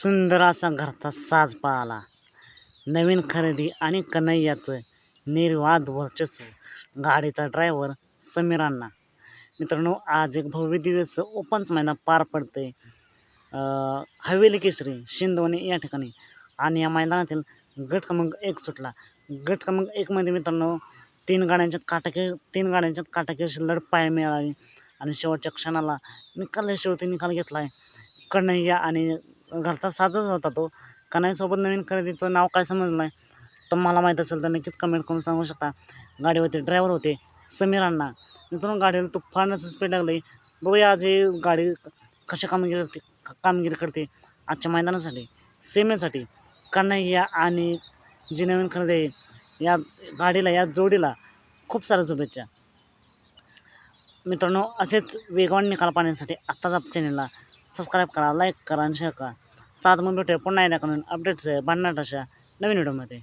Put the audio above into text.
सुंदर असा घरचा साज पाळला. नवीन खरेदी आणि कन्हैयाचं निर्वाद वर्चस्व. गाडीचा ड्रायव्हर समीर अण्णा. मित्रांनो, आज एक भव्य दिवस ओपनचं मैदान पार पडतंय हवेली केसरी शिंदवणे या ठिकाणी. आणि या मैदानातील गट क्रमांक 1 सुटला. गट क्रमांक 1 मध्ये मित्रांनो तीन गाड्यांच्यात काटाकीर लढत पाहायला मिळाली आणि शेवटच्या क्षणाला शेवटी निकाल घेतला आहे. कन्हैया आणि घरचा साजच होता तो. कन्हैयासोबत नवीन खरेदीचं नाव काय समजलं नाही तर मला माहीत असेल तर नक्कीच कमेंट करून सांगू शकता. गाडीवरती ड्रायव्हर होते समीर अण्णा. मित्रांनो, गाडीवर तुफान असं स्पीड लागलं. बघूया आज हे गाडी कशी कामगिरी करते आजच्या मैदानासाठी सेमीसाठी. कन्हैया आणि जी नवीन खरेदी आहे या गाडीला, या जोडीला खूप साऱ्या शुभेच्छा. मित्रांनो, असेच वेगवान निकाल पाहण्यासाठी आत्ताच आपल्या चॅनलला सबस्क्राईब करा, लाईक करा आणि शेअर करा. चालतं मग भेटूया पुन्हा एकदा अपडेट्स भन्नाट अशा नवीन व्हिडिओमध्ये.